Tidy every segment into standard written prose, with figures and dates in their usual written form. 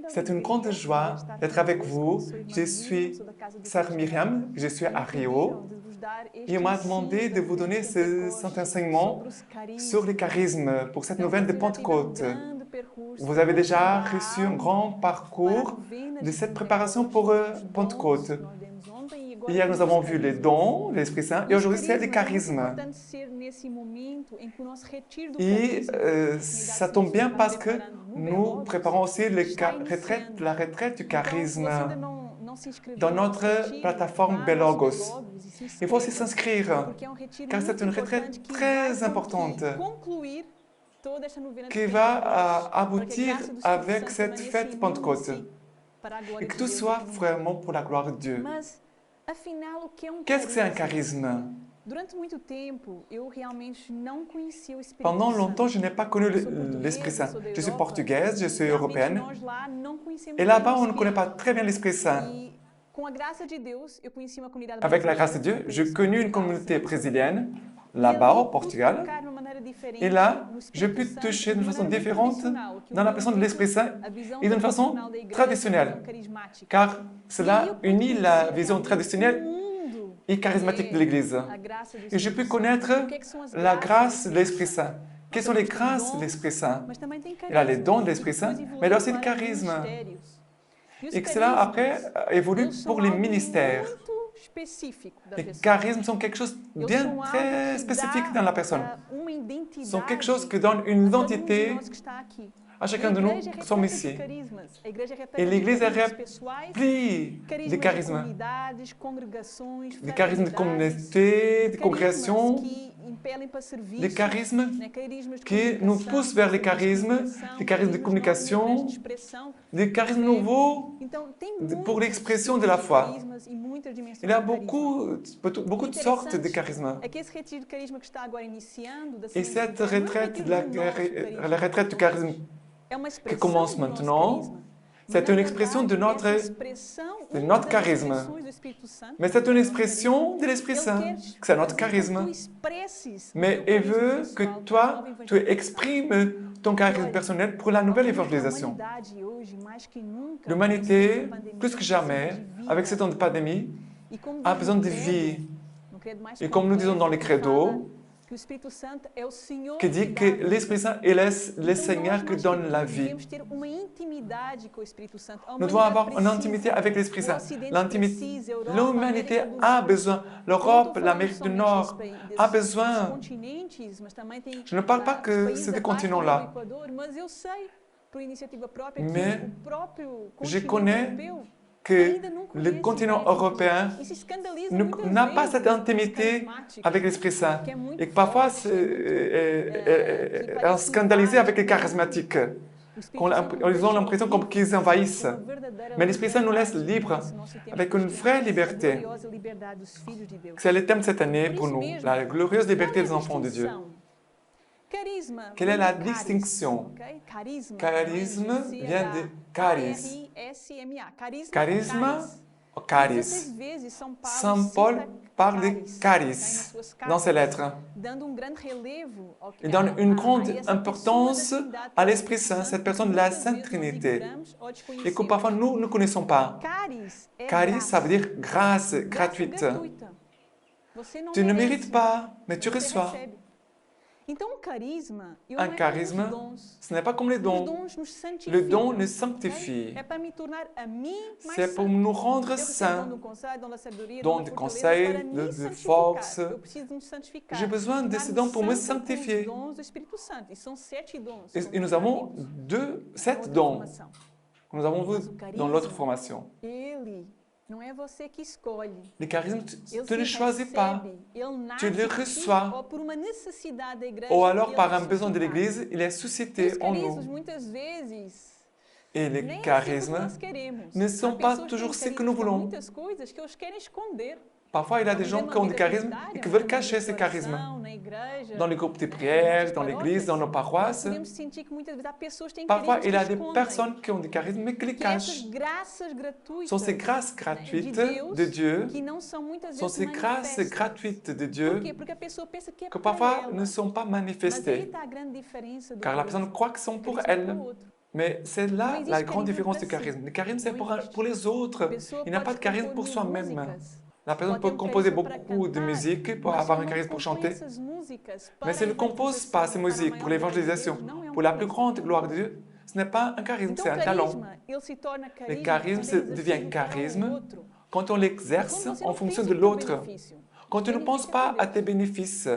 C'est une grande joie d'être avec vous. Je suis Sœur Myriam, je suis à Rio. Et on m'a demandé de vous donner cet enseignement sur les charismes pour cette nouvelle de Pentecôte. Vous avez déjà reçu un grand parcours de cette préparation pour Pentecôte. Hier, nous avons vu les dons, l'Esprit Saint, et aujourd'hui, c'est les charismes. Et ça tombe bien parce que nous préparons aussi la retraite du charisme dans notre plateforme Belogos. Il faut aussi s'inscrire, car c'est une retraite très importante qui va aboutir avec cette fête Pentecôte. Et que tout soit vraiment pour la gloire de Dieu. Qu'est-ce que c'est un charisme? Pendant longtemps, je n'ai pas connu l'Esprit Saint. Je suis portugaise, je suis européenne. Et là-bas, on ne connaît pas très bien l'Esprit Saint. Avec la grâce de Dieu, j'ai connu une communauté brésilienne, là-bas au Portugal. Et là, j'ai pu toucher d'une façon différente dans la personne de l'Esprit Saint et d'une façon traditionnelle. Car cela unit la vision traditionnelle et charismatique de l'Église. Et j'ai pu connaître la grâce de l'Esprit Saint. Quelles sont les grâces de l'Esprit Saint? Il y a les dons de l'Esprit Saint, mais il y a aussi le charisme. Et que cela, après, évolue pour les ministères. Les charismes sont quelque chose de bien très spécifique dans la personne. Sont quelque chose qui donne une identité à chacun de nous qui sommes ici. Et l'Église est remplie de charismes. Des charismes de communauté, de congrégation, des charismes qui nous poussent vers les charismes de communication, des charismes nouveaux pour l'expression de la foi. Il y a beaucoup de sortes de charismes. Et cette retraite, la retraite du charisme qui commence maintenant, c'est une expression de notre charisme. Mais c'est une expression de l'Esprit Saint, que c'est notre charisme. Mais il veut que toi, tu exprimes ton charisme personnel pour la nouvelle évangélisation. L'humanité, plus que jamais, avec ce temps de pandémie, a besoin de vie. Et comme nous disons dans les credos, qui dit que l'Esprit Saint est le Seigneur qui donne la vie. Nous devons avoir une intimité avec l'Esprit Saint. L'humanité a besoin, l'Europe, l'Amérique du Nord a besoin. Je ne parle pas que c'est des continents-là, mais je connais que le continent européen n'a pas cette intimité avec l'Esprit Saint et que parfois est scandalisé avec les charismatiques. Ils ont l'impression qu'ils envahissent. Mais l'Esprit Saint nous laisse libres, avec une vraie liberté. C'est le thème de cette année pour nous, la glorieuse liberté des enfants de Dieu. Quelle est la distinction? Charisme vient de charis. Charisme ou charis. Saint Paul parle de charis dans ses lettres. Il donne une grande importance à l'Esprit Saint, cette personne de la Sainte Trinité, et que parfois nous ne connaissons pas. Charis, ça veut dire grâce gratuite. Tu ne mérites pas, mais tu reçois. Un charisme, ce n'est pas comme les dons. Le don nous sanctifie. C'est pour nous rendre saints. Don de conseil, de force. J'ai besoin de ces dons pour me sanctifier. Et nous avons 7 dons que nous avons vus dans l'autre formation. Les charismes, tu ne les choisis pas, tu les reçois. Ou alors, par un besoin de l'Église, il est suscité en nous. Et les charismes ne sont pas toujours ce que nous voulons. Parfois, il y a des gens qui ont des charismes et qui veulent cacher ces charismes. Dans les groupes de prière, dans l'Église, dans nos paroisses. Parfois, il y a des personnes qui ont des charismes mais qui les cachent. Sont ces grâces gratuites de Dieu, sont ces grâces gratuites de Dieu que parfois ne sont pas manifestées, car la personne croit qu'elles sont pour elle. Mais c'est là la grande différence du charisme. Le charisme, c'est pour les autres. Il n'y a pas de charisme pour soi-même. La personne peut composer beaucoup de musique pour avoir un charisme pour chanter, mais s'il ne compose pas ces musiques pour l'évangélisation, pour la plus grande gloire de Dieu, ce n'est pas un charisme, c'est un talent. Le charisme devient charisme quand on l'exerce en fonction de l'autre. Quand tu ne penses pas à tes bénéfices,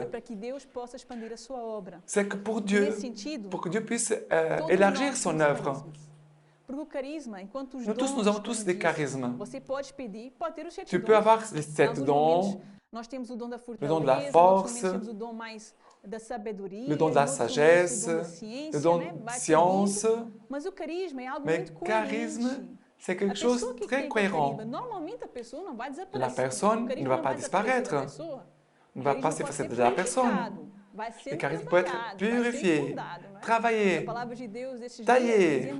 c'est que pour que Dieu puisse élargir son œuvre. Nous avons tous des charismes. Tu peux avoir les 7 dons, le don de la force, le don de la sagesse, le don de science, mais charisme, c'est quelque chose de très cohérent. La personne ne va pas disparaître, ne va pas s'effacer de la personne. Le charisme peut être purifié, travaillé, taillé.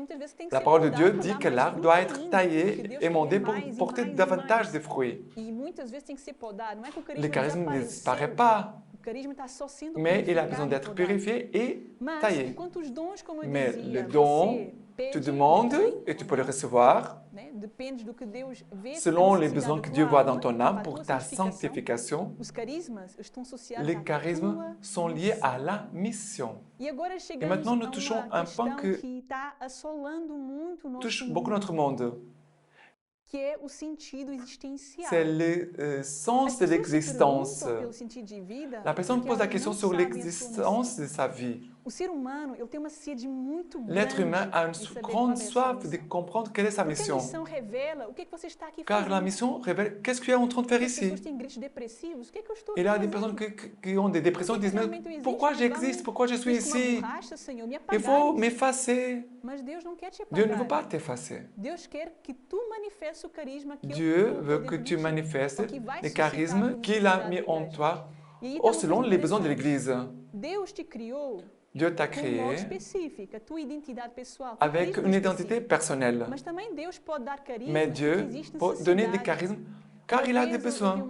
La parole de Dieu dit que l'arbre doit être taillé et mondé pour porter davantage de fruits. Le charisme ne disparaît pas, mais il a besoin d'être purifié et taillé. Mais le don, tu demandes et tu peux le recevoir selon les besoins que Dieu voit dans ton âme pour ta sanctification. Les charismes sont liés à la mission. Et maintenant, nous touchons un point qui touche beaucoup notre monde. C'est le sens de l'existence. La personne pose la question sur l'existence de sa vie. L'être humain a une grande soif de comprendre quelle est sa mission. Car la mission révèle qu'est-ce que tu es en train de faire ici. Il y a des personnes qui ont des dépressions qui disent mais pourquoi j'existe, pourquoi je suis ici? Il faut m'effacer. Dieu ne veut pas t'effacer. Dieu veut que tu manifestes les charismes qu'il a mis en toi selon les besoins de l'Église. Dieu t'a créé avec une identité personnelle. Mais Dieu peut donner des charismes car il a des besoins.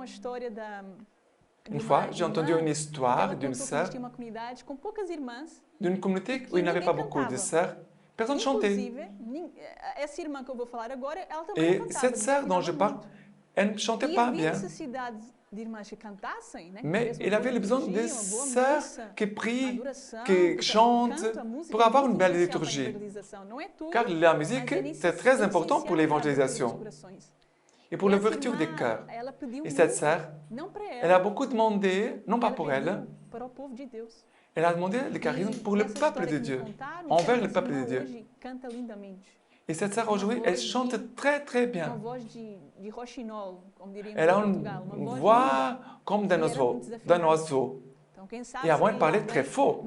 Une fois, j'ai entendu une histoire d'une sœur d'une communauté où il n'y avait pas beaucoup de sœurs. Personne ne chantait. Et cette sœur dont je parle, elle ne chantait pas bien. Mais il avait le besoin de sœurs qui prient, qui chantent, pour avoir une belle liturgie. Car la musique, c'est très important pour l'évangélisation et pour l'ouverture des cœurs. Et cette sœur, elle a beaucoup demandé, non pas pour elle, elle a demandé le charisme pour le peuple de Dieu, envers le peuple de Dieu. Et cette sœur aujourd'hui, elle chante très très bien. Elle a une voix comme d'un oiseau. E avant, elle parlait très fort.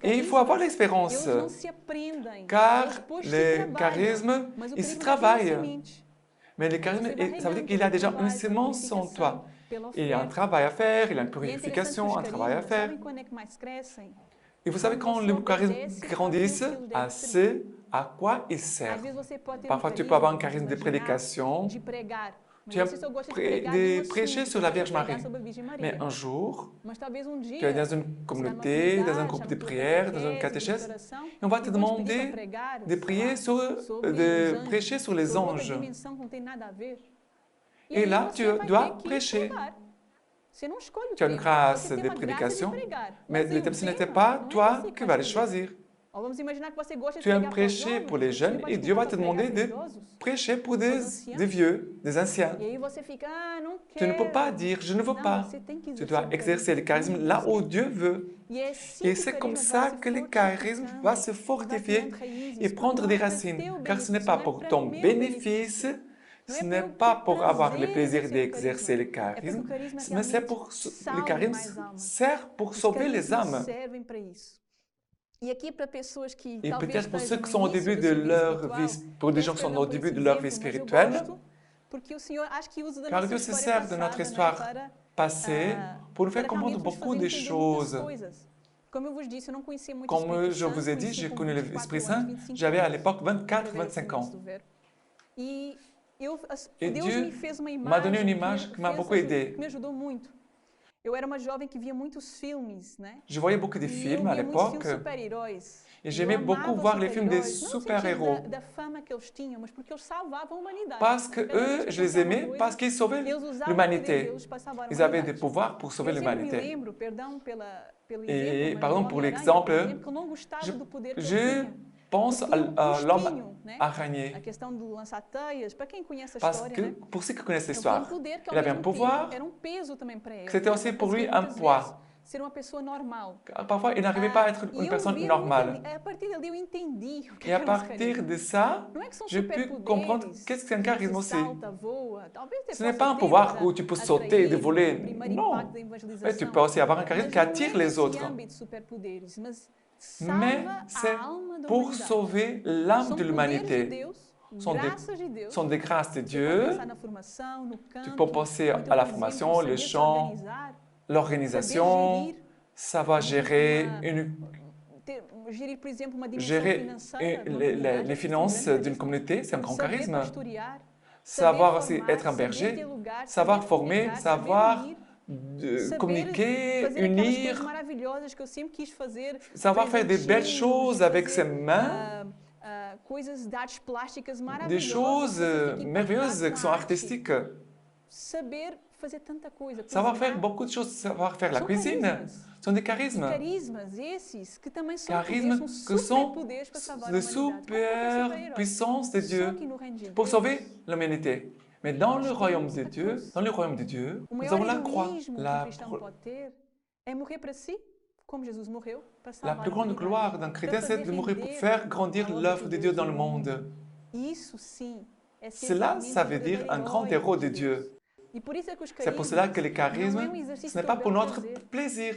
Et il faut avoir l'espérance, car le charisme, il se travaille. Mais le charisme, ça veut dire qu'il y a déjà une sémence en toi. Il y a un travail à faire, il y a une purification, un travail à faire. Et vous savez, quand le charisme grandit, assez, à quoi il sert? Parfois, tu peux avoir un charisme de prédication. Tu as de prêcher sur la Vierge Marie. Mais un jour, tu es dans une communauté, dans un groupe de prière, dans une catéchèse, et on va te demander de prêcher sur les anges. Et là, tu dois prêcher. Tu as une grâce de prédication, mais le thème, ce n'était pas toi qui vas les choisir. Tu aimes prêcher pour les jeunes et Dieu va te demander de prêcher pour des vieux, des anciens. Tu ne peux pas dire « je ne veux pas ». Tu dois exercer le charisme là où Dieu veut. Et c'est comme ça que le charisme va se fortifier et prendre des racines. Car ce n'est pas pour ton bénéfice, ce n'est pas pour avoir le plaisir d'exercer le charisme, mais c'est pour le charisme sert pour sauver les âmes. Et peut-être pour ceux qui sont au début de leur vie, pour des gens qui sont au début de leur vie spirituelle, car Dieu se sert de notre histoire passée pour nous faire comprendre beaucoup de choses. Comme je vous ai dit, j'ai connu l'Esprit Saint, j'avais à l'époque 24-25 ans. Et Dieu m'a donné une image qui m'a beaucoup aidé. Je voyais beaucoup de films à l'époque et j'aimais beaucoup voir les films des super-héros. Parce que eux, je les aimais parce qu'ils sauvaient l'humanité. Ils avaient des pouvoirs pour sauver l'humanité. Et par exemple, pour l'exemple, je pense à l'homme araignée. Parce que, pour ceux qui connaissent l'histoire, il avait un pouvoir, c'était aussi pour lui un poids. Parfois, il n'arrivait pas à être une personne normale. Et à partir de ça, j'ai pu comprendre qu'est-ce qu'un charisme aussi. Ce n'est pas un pouvoir où tu peux sauter et voler. Non. Mais tu peux aussi avoir un charisme qui attire les autres. Mais c'est pour sauver l'âme de l'humanité. Sont des grâces de Dieu. Tu peux penser à la formation, le chant, l'organisation, savoir gérer les finances d'une communauté, c'est un grand charisme. Savoir aussi être un berger, savoir former, savoir communiquer, unir, savoir faire des belles choses avec ses mains, des choses merveilleuses qui sont artistiques. Savoir faire beaucoup de choses, savoir faire la cuisine, sont des charismes. Charismes que sont de super puissance de Dieu pour sauver l'humanité. Mais dans le royaume de Dieu, nous avons la croix. La plus grande gloire d'un chrétien, c'est de mourir pour faire grandir l'œuvre de Dieu dans le monde. Cela, ça veut dire un grand héros de Dieu. C'est pour cela que le charisme, ce n'est pas pour notre plaisir,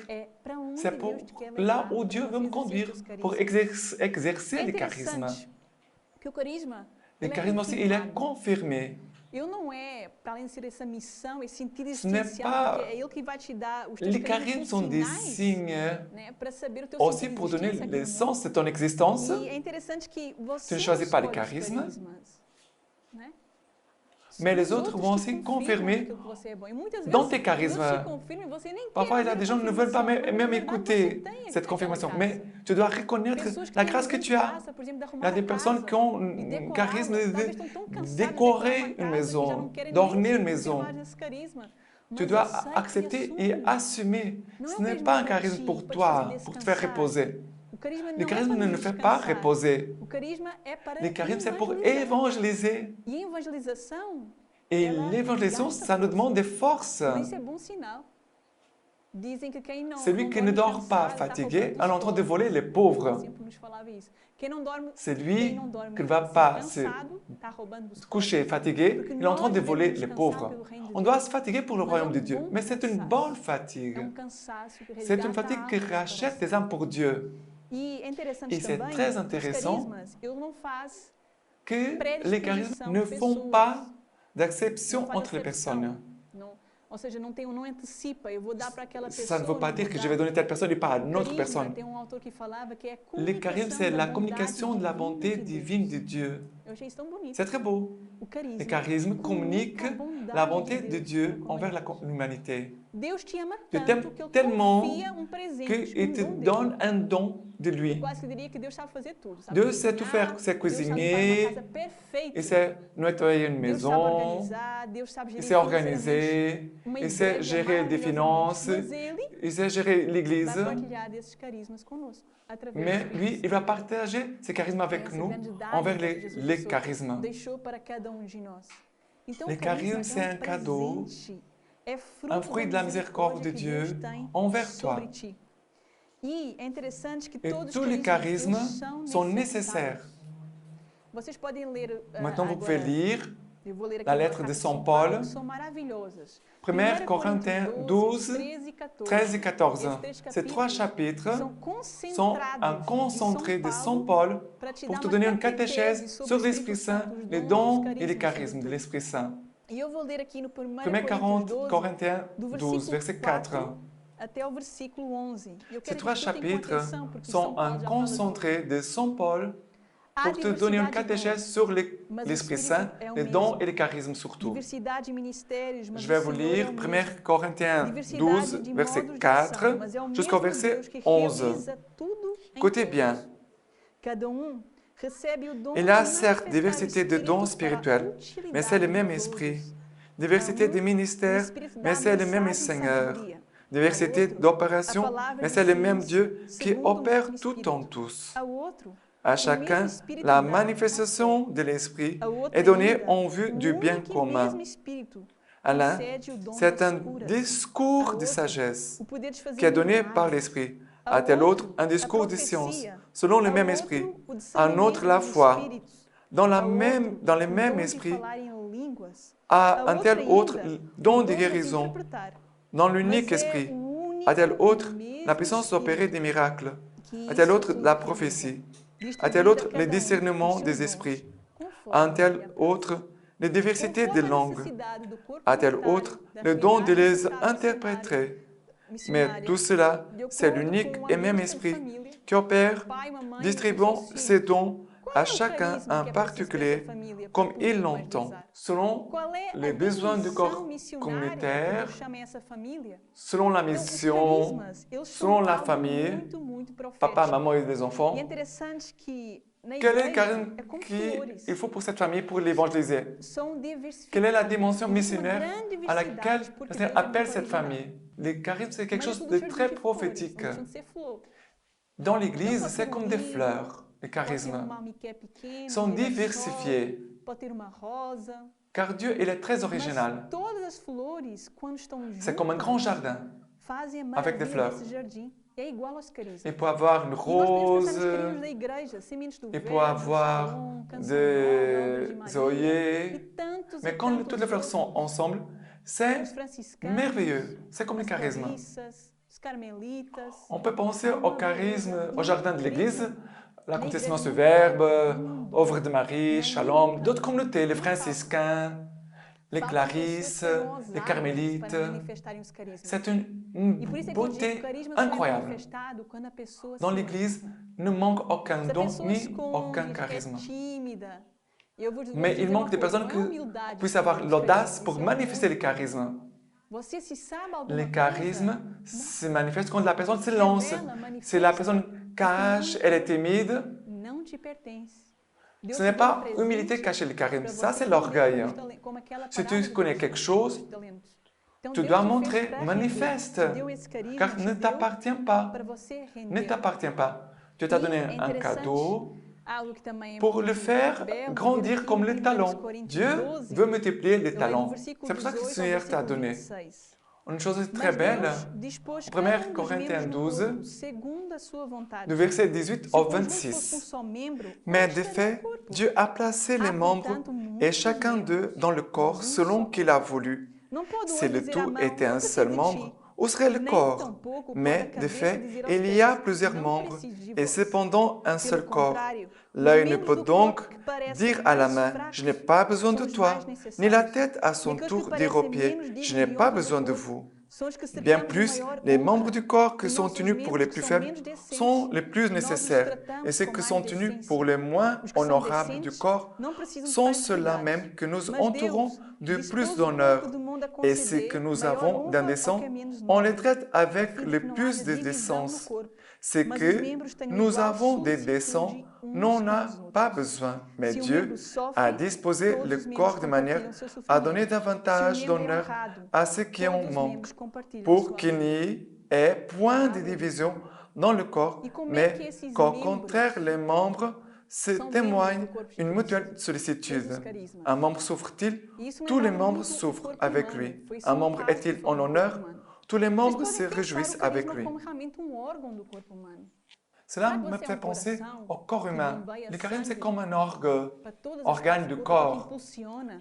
c'est pour là où Dieu veut me conduire, pour exercer le charisme. Le charisme aussi, il est confirmé. Ce n'est pas... Les charismes sont des signes aussi pour donner le sens de ton existence. Tu ne choisis pas les charismes. Mais les autres vont aussi confirmer dans tes charismes. Parfois, il y a des gens qui ne veulent pas même écouter cette confirmation. Mais tu dois reconnaître la grâce que tu as. Il y a des personnes qui ont un charisme de décorer une maison, d'orner une maison. Tu dois accepter et assumer. Ce n'est pas un charisme pour toi, pour te faire reposer. Le charisme ne nous fait pas reposer. Le charisme, c'est pour évangéliser. Et l'évangélisation, ça nous demande des forces. Celui qui ne dort pas fatigué est en train de voler les pauvres. Celui qui ne va pas se coucher fatigué, il est en train de voler les pauvres. On doit se fatiguer pour le royaume de Dieu, mais c'est une bonne fatigue. C'est une fatigue qui rachète des âmes pour Dieu. Et c'est très intéressant que les charismes ne font pas d'acception entre les personnes. Ça ne veut pas dire que je vais donner telle personne et pas à une autre personne. Le charisme, c'est la communication de la bonté divine de Dieu. C'est très beau. Le charisme communique la bonté de Dieu envers l'humanité. Dieu t'aime tellement qu'il te donne un don de lui. Dieu sait tout faire, c'est cuisiner, il sait nettoyer une maison, il sait organiser, il sait gérer des finances, il sait gérer l'église. Mais lui, il va partager ses charismes avec nous envers les charismes. Les charismes, c'est un cadeau, un fruit de la miséricorde de Dieu envers toi. Et tous les charismes sont nécessaires. Maintenant, vous pouvez lire la lettre de Saint Paul, 1 Corinthiens 12, 13 et 14. Ces trois chapitres sont un concentré de Saint Paul pour te donner une catéchèse sur l'Esprit Saint, les dons et les charismes de l'Esprit Saint. 1 Corinthiens 12, verset 4. Ces trois chapitres sont un concentré de Saint Paul pour te donner une catéchèse sur l'Esprit Saint, les dons et les charismes surtout. Je vais vous lire 1 Corinthiens 12, verset 4 jusqu'au verset 11. Écoutez bien. Il y a certes diversité de dons spirituels, mais c'est le même esprit. Diversité de ministères, mais c'est le même Seigneur. Diversité d'opérations, mais c'est le même Dieu qui opère tout en tous. À chacun, la manifestation de l'Esprit est donnée en vue du bien commun. À l'un, c'est un discours de sagesse qui est donné par l'Esprit. À tel autre, un discours de science, selon le même Esprit. À un autre, la foi, dans le même Esprit. À un tel autre, don de guérison, dans l'unique Esprit. À tel autre, la puissance d'opérer des miracles. À tel autre, la prophétie. À tel autre, le discernement des esprits. À un tel autre, les diversités des langues. À tel autre, le don de les interpréter. Mais tout cela, c'est l'unique et même Esprit qui opère, distribuant ses dons à chacun en particulier, comme il l'entend, selon les besoins du corps communautaire, selon la mission, selon la famille, papa, maman et les enfants. Quel est le charisme qu'il faut pour cette famille pour l'évangéliser? Quelle est la dimension missionnaire à laquelle le Seigneur appelle cette famille? Les charismes, c'est quelque chose de très prophétique. Dans l'Église, c'est comme des fleurs, les charismes. Ils sont diversifiés. Car Dieu, il est très original. C'est comme un grand jardin avec des fleurs. Il peut avoir une rose, il peut avoir des œillets, mais quand toutes les fleurs sont ensemble, c'est merveilleux. C'est comme le charisme. On peut penser au charisme, au jardin de l'Église, l'accomplissement du Verbe, œuvre de Marie, Shalom, d'autres communautés, les franciscains, les clarisses, les carmélites. C'est une beauté incroyable. Dans l'Église, ne manque aucun don ni aucun charisme. Mais il manque des personnes qui puissent avoir l'audace pour manifester le charisme. Le charisme se manifeste quand la personne se lance. Si la personne cache, elle est timide, ce n'est pas humilité cacher le charisme, ça c'est l'orgueil. Si tu connais quelque chose, tu dois montrer, manifeste, car ne t'appartient pas. Ne t'appartient pas. Dieu t'a donné un cadeau pour le faire grandir comme les talents. Dieu veut multiplier les talents. C'est pour ça que le Seigneur t'a donné. Une chose très belle, 1 Corinthiens 12, du verset 18 au 26. Mais de fait, Dieu a placé les membres et chacun d'eux dans le corps selon qu'il a voulu. Si le tout était un seul membre, où serait le corps? Mais de fait, il y a plusieurs membres et cependant un seul corps. L'œil ne peut donc dire à la main, « Je n'ai pas besoin de toi », ni la tête à son tour dire aux pieds, « Je n'ai pas besoin de vous ». Bien plus, les membres du corps qui sont tenus pour les plus faibles sont les plus nécessaires, et ceux qui sont tenus pour les moins honorables du corps sont ceux-là même que nous entourons de plus d'honneur, et ceux que nous avons d'indécents, on les traite avec le plus de décence. C'est que nous avons des décents, n'en a pas besoin, mais Dieu a disposé le corps de manière à donner davantage d'honneur à ceux qui en manquent, pour qu'il n'y ait point de division dans le corps, mais qu'au contraire les membres se témoignent une mutuelle sollicitude. Un membre souffre-t-il? Tous les membres souffrent avec lui. Un membre est-il en honneur? Tous les membres se réjouissent avec lui. Cela me fait penser au corps humain. Le charisme, c'est comme un organe du corps.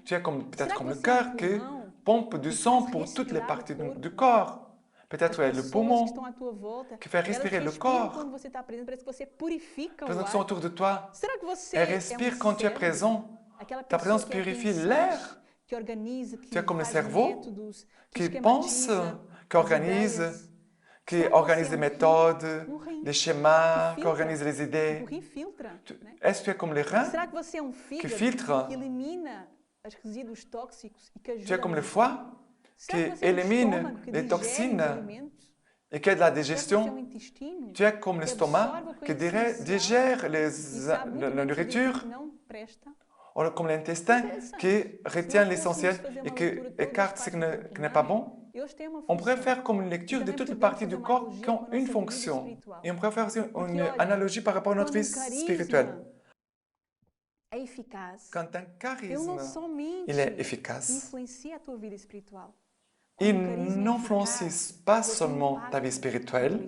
Tu es peut-être comme le cœur qui pompe du sang pour toutes les parties du corps. Peut-être le poumon qui fait respirer le corps. Les personnes qui sont autour de toi, elles respirent quand tu es présent. Ta présence purifie l'air. Tu es comme le cerveau qui pense, qui organise, qui organise les méthodes, les schémas, qui organise les idées. Est-ce que tu es comme les reins qui filtrent? Tu es comme le foie qui élimine les toxines et qui aide la digestion. Tu es comme l'estomac qui digère la nourriture, ou comme l'intestin qui retient l'essentiel et qui écarte ce qui n'est pas bon. On pourrait faire comme une lecture de toutes les parties du corps qui ont une fonction. Et on pourrait faire aussi une analogie par rapport à notre vie spirituelle. Quand un charisme il est efficace, il n'influence pas seulement ta vie spirituelle,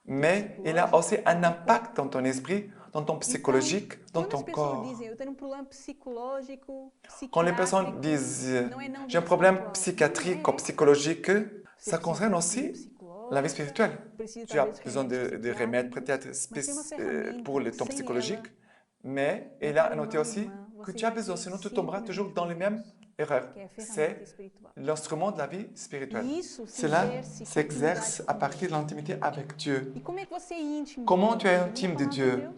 mais il a aussi un impact dans ton esprit, dans ton psychologique, dans ton corps. Quand les personnes disent « j'ai un problème psychiatrique ou psychologique », ça concerne aussi la vie spirituelle. Tu as besoin de remèdes peut-être pour ton psychologique, mais il a noté aussi que tu as besoin, sinon tu tomberas toujours dans les mêmes erreurs. C'est l'instrument de la vie spirituelle. Cela s'exerce à partir de l'intimité avec Dieu. Comment tu es intime de Dieu?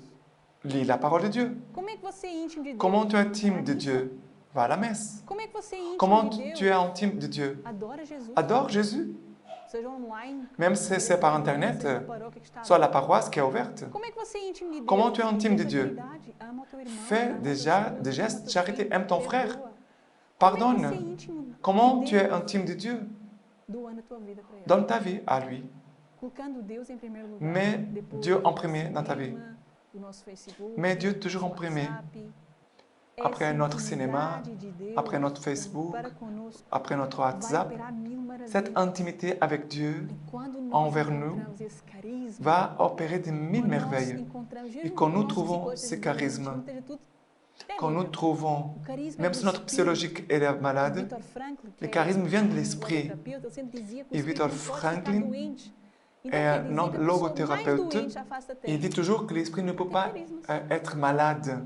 Lis la parole de Dieu. Comment tu es intime de Dieu? Va à la messe. Comment tu es intime de Dieu? Adore Jésus. Même si c'est par Internet, soit la paroisse qui est ouverte. Comment tu es intime de Dieu? Fais déjà des gestes, charité, aime ton frère. Pardonne. Comment tu es intime de Dieu? Donne ta vie à lui. Mets Dieu en premier dans ta vie. Mets Dieu toujours en premier. Après notre cinéma, après notre Facebook, après notre WhatsApp, cette intimité avec Dieu envers nous va opérer de mille merveilles. Et quand nous trouvons ce charisme, quand nous trouvons, même si notre psychologique est malade, le charisme vient de l'esprit. Et Viktor Frankl est un logothérapeute. Il dit toujours que l'esprit ne peut pas être malade.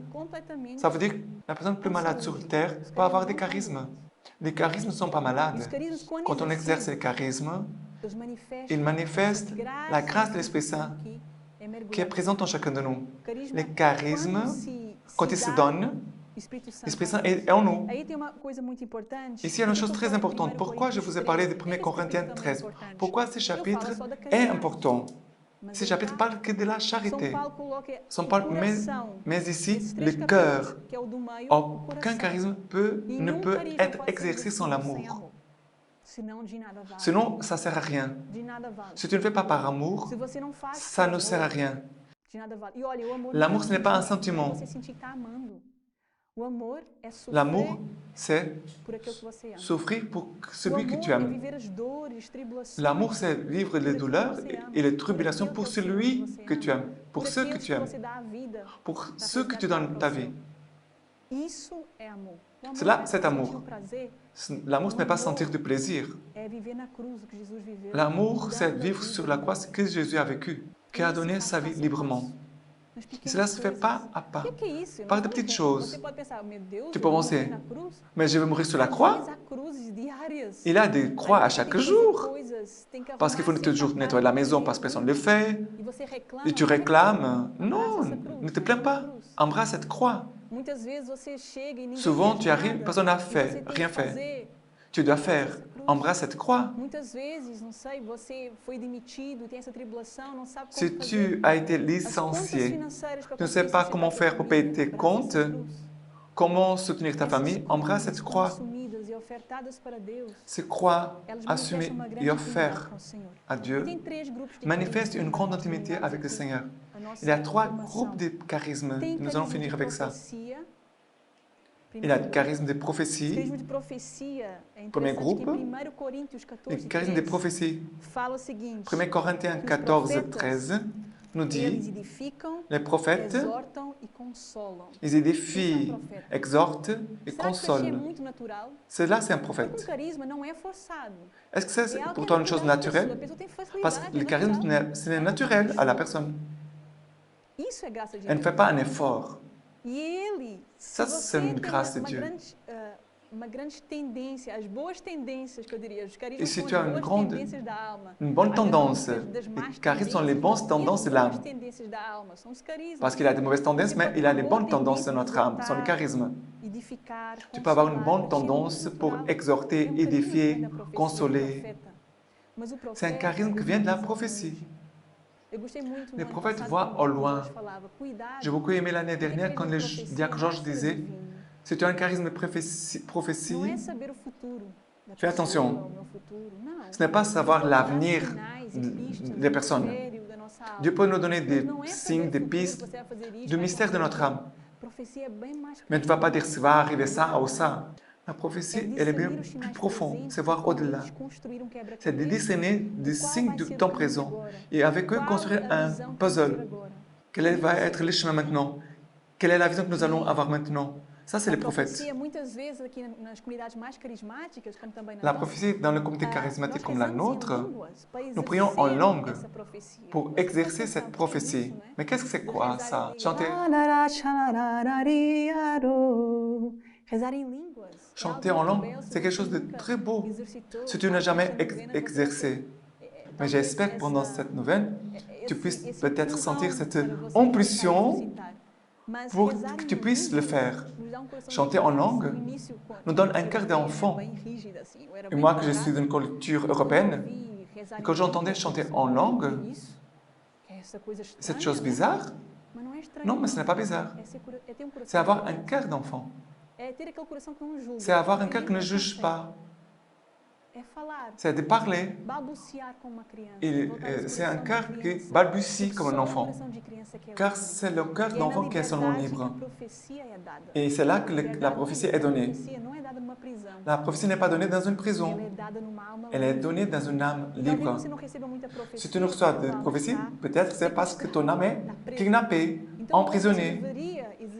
Ça veut dire que la personne plus malade sur Terre peut avoir des charismes. Les charismes ne sont pas malades. Quand on exerce les charismes, ils manifestent la grâce de l'Esprit Saint qui est présente en chacun de nous. Les charismes, quand ils se donnent, l'Esprit Saint est en nous. Ici, il y a une chose très importante. Pourquoi je vous ai parlé de 1 Corinthiens 13? Pourquoi ce chapitre est important? Ce chapitre parle que de la charité. Mais ici, le cœur. Aucun charisme ne peut être exercé sans l'amour. Sinon, ça ne sert à rien. Si tu ne fais pas par amour, ça ne sert à rien. L'amour, ce n'est pas un sentiment. L'amour, c'est souffrir pour celui que tu aimes. L'amour, c'est vivre les douleurs et les tribulations pour celui que tu aimes, pour ceux que tu aimes, pour ceux que tu donnes ta vie. Cela, c'est amour. L'amour, ce n'est pas sentir du plaisir. L'amour, c'est vivre sur la croix ce que Jésus a vécu, qui a donné sa vie librement. Et cela se fait pas à pas, par de petites choses. Tu peux penser, mais je vais mourir sur la croix. Il y a des croix à chaque jour. Parce qu'il faut toujours nettoyer la maison parce que personne ne le fait. Et tu réclames. Non, ne te plains pas. Embrasse cette croix. Souvent, tu arrives, personne n'a fait, rien fait. Tu dois faire. Embrasse cette croix. Si tu as été licencié, tu ne sais pas comment faire pour payer tes comptes, comment soutenir ta famille, embrasse cette croix. Ces croix assumées et offertes à Dieu manifestent une grande intimité avec le Seigneur. Il y a 3 groupes de charismes. Nous allons finir avec ça. Il y a le charisme de prophétie, premier groupe, le charisme de prophétie. 1 Corinthiens 14, 13 nous dit, les prophètes, ils édifient, exhortent et consolent. Cela, c'est un prophète. Est-ce que c'est pour toi une chose naturelle? Parce que le charisme, c'est naturel à la personne. Elle ne fait pas un effort. Ça, c'est une grâce de Dieu. Et si tu as une bonne tendance, les charismes sont les bonnes tendances de l'âme. Parce qu'il a des mauvaises tendances, mais il a les bonnes tendances de notre âme, ce sont les charismes. Tu peux avoir une bonne tendance pour exhorter, édifier, consoler. C'est un charisme qui vient de la prophétie. Les prophètes voient au loin. J'ai beaucoup aimé l'année dernière quand le diacre Georges disait « Si tu as un charisme de prophétie, fais attention. Ce n'est pas savoir l'avenir des personnes. Dieu peut nous donner des signes, des pistes du mystère de notre âme. Mais tu ne vas pas dire « ça va arriver ça ou ça ». La prophétie, elle est bien plus profonde, c'est voir au-delà. C'est de discerner des signes du temps présent et avec eux construire un puzzle. Quel va être le chemin maintenant? Quelle est la vision que nous allons avoir maintenant? Ça, c'est les prophètes. La prophétie, dans le comité charismatique comme la nôtre, nous prions en langue pour exercer cette prophétie. Mais qu'est-ce que c'est quoi ça? Chanter. Chanter en langue, c'est quelque chose de très beau, si tu n'as jamais exercé. Mais j'espère que pendant cette nouvelle, tu puisses peut-être sentir cette impulsion pour que tu puisses le faire. Chanter en langue nous donne un cœur d'enfant. Et moi, que je suis d'une culture européenne, et quand j'entendais chanter en langue, cette chose bizarre, non, mais ce n'est pas bizarre. C'est avoir un cœur d'enfant. C'est avoir un cœur qui ne juge pas. C'est de parler. C'est un cœur qui balbutie comme un enfant. Car c'est le cœur d'enfant qui est seulement libre. Et c'est là que la prophétie est donnée. La prophétie n'est pas donnée dans une prison. Elle est donnée dans une âme libre. Si tu ne reçois de prophétie, peut-être c'est parce que ton âme est kidnappée, emprisonnée.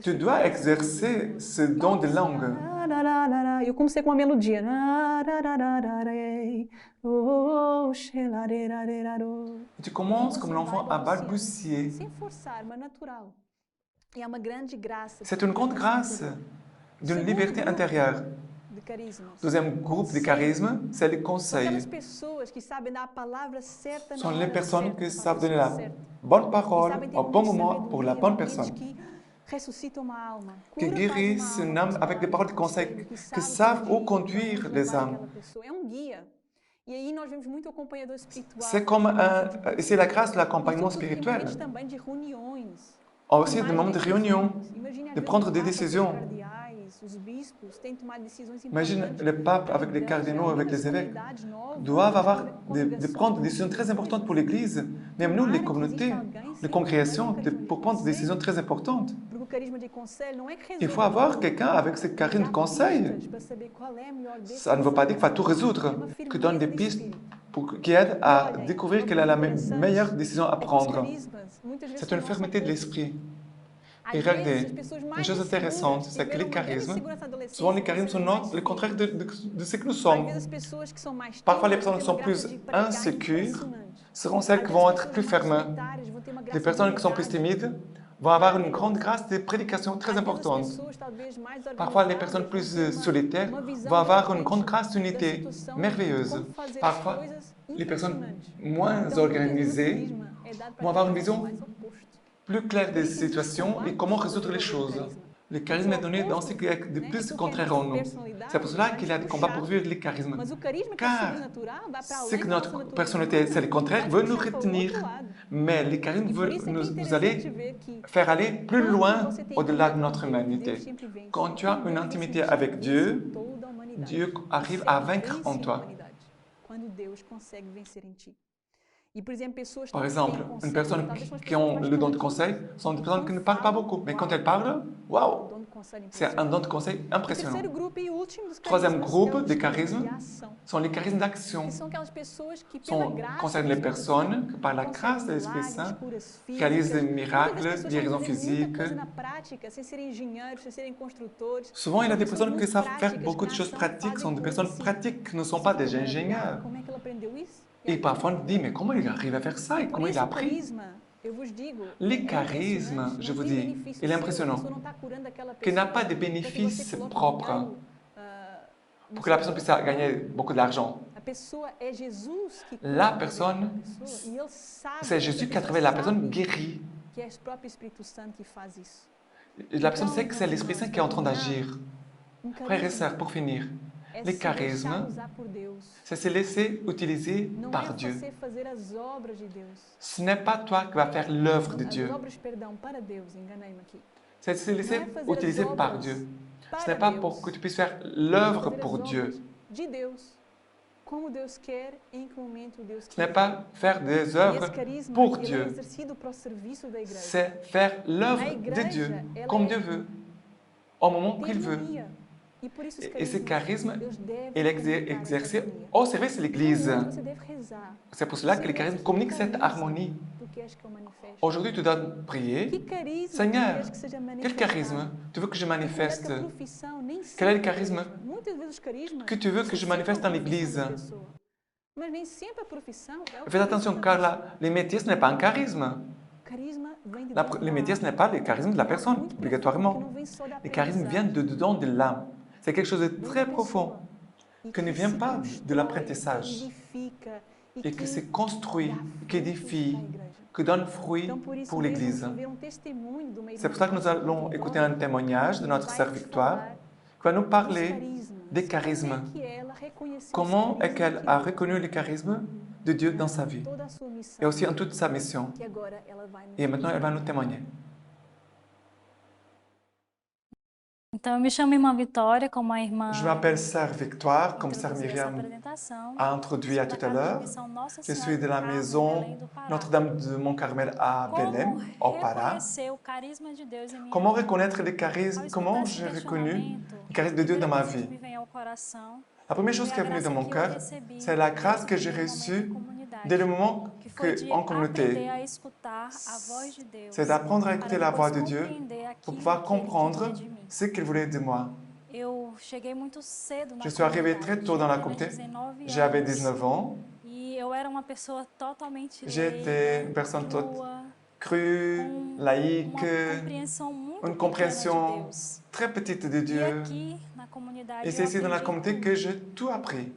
Tu dois exercer ce don de langue. Eu comecei com uma melodia. Tu commences comme l'enfant à balbutier. C'est une grande grâce d'une liberté intérieure. Deuxième groupe de charisme, c'est les conseils. Ce sont les personnes qui savent donner la bonne parole au bon moment pour la bonne personne. Qui guérissent une âme avec des paroles de conseil, qui savent où conduire les âmes. C'est comme c'est la grâce de l'accompagnement spirituel. Aussi, des moments de réunion, de prendre des décisions. Imagine le pape avec les cardinaux, avec les évêques, doivent prendre des décisions très importantes pour l'Église. Même nous, les communautés, les congrégations, pour prendre des décisions très importantes. Il faut avoir quelqu'un avec ce charisme de conseil. Ça ne veut pas dire qu'il va tout résoudre, qui donne des pistes qui aident à découvrir quelle est la meilleure décision à prendre. C'est une fermeté de l'esprit. Et regardez, une chose intéressante, c'est que les charismes, souvent les charismes sont le contraire de ce que nous sommes. Parfois, les personnes qui sont plus insécures seront celles qui vont être plus fermes. Les personnes qui sont plus timides vont avoir une grande grâce de prédication très importante. Parfois, les personnes plus solitaires vont avoir une grande grâce d'unité merveilleuse. Parfois, les personnes moins organisées vont avoir une vision plus claire des situations et comment résoudre les choses. Le charisme est donné dans ce qui est de plus contraire en nous. C'est pour cela qu'il y a des combats pour vivre les charismes. Car ce que notre personnalité, c'est le contraire, veut nous retenir. Mais le charisme veut nous aller faire aller plus loin au-delà de notre humanité. Quand tu as une intimité avec Dieu, Dieu arrive à vaincre en toi. Par exemple, une personne qui a le don de conseil sont des personnes qui ne parlent pas beaucoup. Mais quand elles parlent, waouh, c'est un don de conseil impressionnant. Troisième groupe de charismes sont les charismes d'action. Concernent les personnes qui, par la grâce de l'Esprit Saint, réalisent des miracles, guérisons physiques. Souvent, il y a des personnes qui savent faire beaucoup de choses pratiques, sont des personnes pratiques qui ne sont pas des ingénieurs. Et parfois, on dit, mais comment il arrive à faire ça et comment il a appris? Les charismes, je vous dis, il est impressionnant, qu'il n'a pas de bénéfices propres. pour que la personne puisse gagner beaucoup d'argent. A pessoa é Jesus que La cura personne, a pessoa, e ele sabe, c'est Jésus qui a trouvé la personne guérie. que é o próprio Espírito Santo que faz isso. Et la personne sait que c'est l'Esprit Saint qui est en train d'agir. Frères et sœurs, pour finir, É les se deixar charismes, usar por Deus. c'est se laisser utiliser Não par é Dieu. você fazer as obras de Deus. Ce n'est pas toi qui vas faire l'œuvre de As Dieu. obras, perdão, para Deus, enganei-me aqui. C'est se laisser Não é fazer utiliser as par obras Dieu. Ce para n'est pas Deus. pour que tu puisses faire l'œuvre Fazer pour as Dieu. obras de Deus. Como Deus quer, em que momento Deus Ce n'est quer. pas faire des E esse œuvres carisma, pour ele é Dieu. exercido para o serviço da igreja. C'est faire l'œuvre de Dieu, comme Dieu veut, au moment qu'il veut. Testemunha. E por isso os Et ce charisme, Deus deve il est comunicar exercé essa harmonia. au service de l'Église. Você deve rezar. C'est pour cela que le charisme communique cette harmonie. Tu queres que eu manifeste? Aujourd'hui, tu dois prier. Que carisma Seigneur, tu queres que seja quel manifestado? charisme tu veux que je manifeste? Qual é a profissão? Nem Quel est le sempre. charisme Muitas vezes os carismas que tu veux que je manifeste dans l'Église? Mas nem sempre a profissão é o Fais attention, car les métiers, ce n'est pas un charisme. O carisma vem de Les métiers, ce n'est pas le charisme de la personne, obligatoirement. Le charisme vient de dedans de l'âme. C'est quelque chose de très profond, qui ne vient pas de l'apprentissage, et qui se construit, qui édifie, qui donne fruit pour l'Église. C'est pour ça que nous allons écouter un témoignage de notre sœur Victoire, qui va nous parler des charismes. Comment est-ce qu'elle a reconnu le charisme de Dieu dans sa vie, et aussi en toute sa mission. Et maintenant, elle va nous témoigner. Então, eu me chamo Irmã Vitória, como a irmã Je m'appelle Sœur Victoire, comme Sœur introduziu essa Myriam apresentação. a introduit à Da tout à Casa de l'heure. Missão Nossa Je Senhora suis de la do Carmo, maison Belém do Pará. Notre-Dame de Mont-Carmel à Belém, au Como Pará. reconhecer o carisma de Deus em minha Comment vida? reconnaître le Ao charisme? escutar Comment esse j'ai reconnu questionamento, le charisme de Dieu dans ma a primeira coisa vie? que me vem ao coração La première chose foi qui est a venue graça dans mon que eu cœur, recebi c'est la grâce desde que o j'ai primeiro momento reçue em comunidade, dès le moment que foi de en aprender communauté. a escutar a voz de Deus, C'est d'apprendre à écouter para la voix depois de Dieu compreender pour aquilo pouvoir que Ele comprendre queria de mim. ce qu'il voulait de moi. Eu cheguei muito cedo na Je suis arrivé comunidade, très tôt dans la tinha communauté. 19 J'avais anos. 19 ans. E eu era uma pessoa totalmente J'étais une personne crua, crue, com laïque, uma compreensão muito une pequena de compréhension Deus. très petite de E Dieu. aqui na comunidade Et eu c'est ici dans la aprendi communauté tudo. que j'ai tout appris.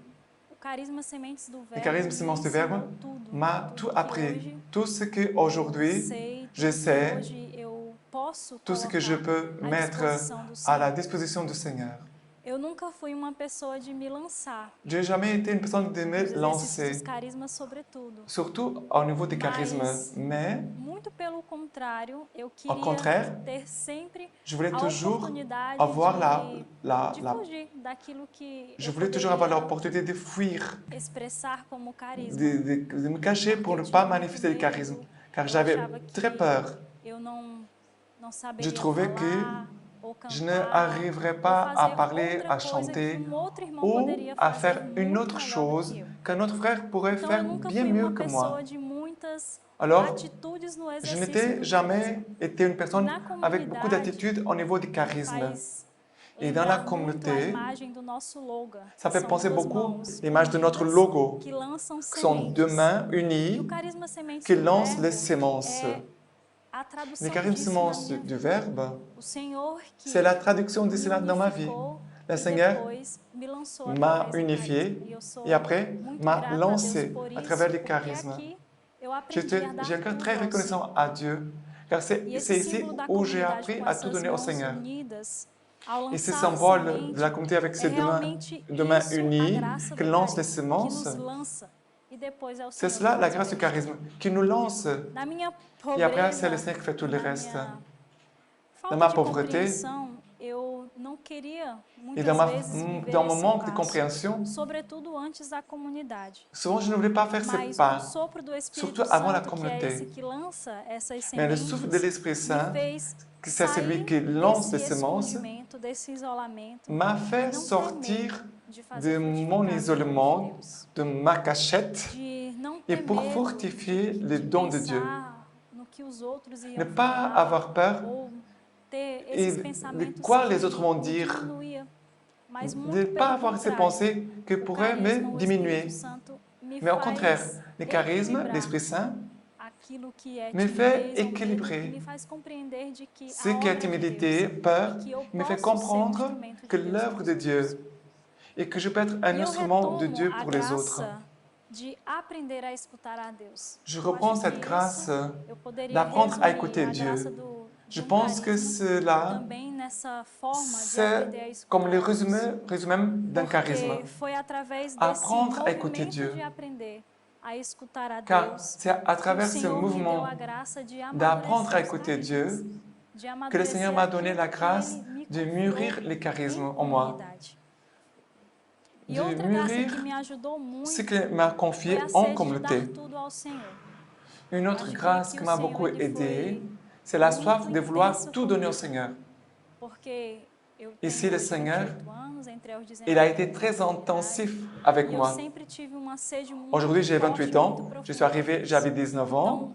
O carisma Sementes do Verbo charisme me Semence du ensinou Verbe tudo, m'a tudo tout que appris. hoje Tout ce que aujourd'hui sei, je sais, hoje eu posso tout ce que je colocar peux à mettre disposição do à la Senhor. disposition du Seigneur. Eu nunca fui uma pessoa de me lançar Je n'ai jamais été une personne de nos me exercícios lancer, dos carismas, sobretudo. surtout au niveau des charismes. Mais Muito pelo contrário, eu Au contraire, queria ter sempre je voulais a toujours oportunidade avoir de fugir daquilo que je eu voulais toujours avoir poderia l'opportunité de fuir, expressar como carisma. de me cacher pour ne pas manifester le charisme, car j'avais très peur. Eu não saberia Je trouvais falar, que ou cantar, je n'arriverais pas ou à fazer parler, outra à coisa chanter, que outro irmão ou poderia à fazer faire une muito autre melhor chose do que eu. qu'un autre frère pourrait Então, faire eu nunca bien fui mieux uma que pessoa moi. de muitas Alors, atitudes no je exercício n'étais do jamais carisma. été une personne Na avec beaucoup comunidade, d'attitude au niveau du charisme. Faz Et dans la lembrar muito a communauté, imagem do nosso logo. ça fait São penser duas beaucoup mãos l'image de notre unidas logo, que lançam qui sont sementes. deux mains E unies o carisma sementes qui do lancent verbo les sémences. é a tradução Le charisme disso na sémence minha du vida. Verbe, O Senhor que c'est la traduction de me cela dans ma vie. unificou Le e Seigneur depois me lançou m'a através do unifié carisma. E eu sou et après muito m'a grata a lancé Deus por à isso, travers les porque charismes. aqui eu aprendi a dar J'ai un cœur tudo très ao reconnaissant Senhor. à Dieu, car E c'est esse ici símbolo da où j'ai comunidade appris com à tout essas donner au mãos Seigneur. unidas, ao Et ce lançar a symbole semente, de la communauté avec é ses realmente deux mains isso, a unies graça qui do lancent les carisma, que semences, nos lança. E depois é o c'est Senhor cela que la faz grâce o du resto. charisme, qui nous lance. Na minha Et après, c'est pobreza, le Seigneur qui fait tout le na reste. minha Dans ma falta de pauvreté compreensão, eu não queria et muitas dans vezes viver mon esse manque de passo, compréhension, sobretudo antes da comunidade. souvent je ne voulais pas faire ce Mas o pas, sopro do Espírito surtout avant la Santo, que é communauté. esse que lança essas Mais le sementes, souffle de l'Esprit me Saint, fez que c'est celui sair qui lance les desse semences, escondimento, desse isolamento, m'a e fait não sortir temer de fazer de frutificar mon o dom de isolement, Deus, de ma cachette, de não et ter pour medo fortifier le de don de Dieu. pensar no que os outros Ne iam pas falar, avoir peur ou ter et esses de pensamentos quoi que les autres vont me dire, diminuía, mas de muito ne pelo pas avoir ces contrário. pensées que O pourraient carisma, me o diminuer. Espírito Santo me Mais au faz contraire, le charisme, equilibrar l'Esprit Saint, aquilo que é me fait timidez ou medo, équilibrer. me faz compreender de que Ce a qui est obra de timidité, Deus, peur, que eu me fait posso ser um comprendre instrumento de que Deus l'œuvre para de os Dieu outros. et que je peux être un E eu instrument de retomo Dieu a pour les autres. graça de aprender a escutar a Deus. Je Eu reprends acho cette que grâce isso eu poderia d'apprendre à resumir écouter a graça Dieu. Je de pense que carisma cela, também nessa forma de c'est aprender a comme escutar le a Deus. résumé d'un charisme. Porque foi através desse Apprendre à écouter movimento Dieu. de aprender a escutar a Car Deus c'est à que o travers ce Senhor me deu a mouvement graça de d'apprendre à amadurecer os écouter carismas, Dieu de que le Seigneur amadurecer m'a donné la aquilo que grâce Ele me de confiou mûrir les em charismes en moi, comunidade. E de outra graça mûrir que me ajudou ce muito qu'il m'a foi confié a en sede de communauté. dar tudo ao Senhor. Une Eu autre acho grâce que qui o m'a Senhor beaucoup ele aidé, foi c'est la muito soif de vouloir intenso tout donner au comigo, Seigneur. porque eu Ici, tenho le hoje Seigneur, 28 anos, entrei aos 19 il a été anos na très comunidade, intensif avec e eu moi. sempre tive uma sede muito Aujourd'hui, j'ai forte, 28 muito ans, je suis profunda por arrivé, isso. j'avais 19 ans, Então,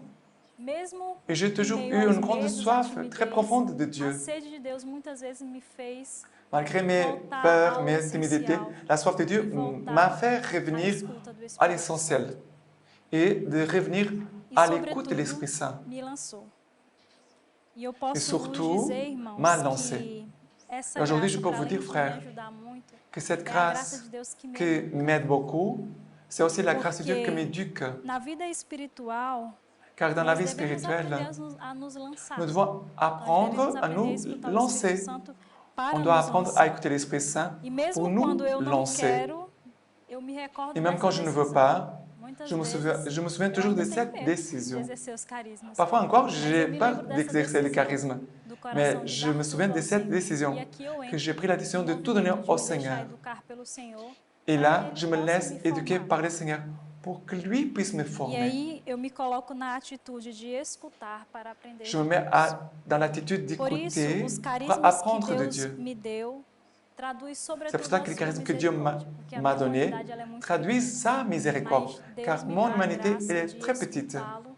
mesmo et j'ai em toujours meio eu aos une grande medos, à soif très timidez, profonde de a Dieu. sede de Deus muitas vezes me fez Malgré mes voltar peurs, ao mes timidités, essencial la soif de e Dieu m'a voltar fait à revenir escuta do à Espírito l'essentiel Santo. et de revenir E, à l'écoute de sobretudo, l'Esprit Saint. me lançou. E eu Et posso vos surtout, dizer, m'a irmãos, lancé. que essa Et aujourd'hui, graça, je peux para vous além dire, de me frères, ajudar muito, que cette é a graça grâce de Deus que me qui educa. m'aide beaucoup, c'est aussi la grâce de Dieu qui Porque m'éduque. na vida espiritual, Car dans la nós vie devemos aprender spirituelle, a nos lançar. nous devons Nós devemos apprendre à aprender a nous escutar o Espírito lancer. Santo On para doit nos apprendre à lançar. écouter l'Esprit Saint E pour mesmo nous quando eu não lancer. quero, eu me recordo Et même dessa quand je ne veux decisão. pas, Muitas je me vezes souviens eu toujours de ainda tenho cette medo de décision. exercer os carismas. Parfois encore, Mas j'ai eu me peur lembro dessa d'exercer le decisão charisme. do Mais coração de je dar me souviens tudo de ao cette Senhor. décision, E aqui eu que entro j'ai pris la décision no de tout donner movimento de au me deixar Seigneur. educar pelo Senhor, Et para que là, Ele je me possa laisse me éduquer formar. par le Seigneur pour que lui puisse me E former. aí eu me coloco na atitude de escutar para aprender Je de me mets Deus. dans l'attitude Por isso, d'écouter os pour carismas que apprendre de Deus Dieu. me deu traduz C'est pour sobretudo ça a que le sua charisme que Dieu misericórdia, porque a m'a minha donné humanidade ela é muito traduit pequena. sa miséricorde, Mas Deus car me mon dá a humanité graça elle de est très petite. escutá-lo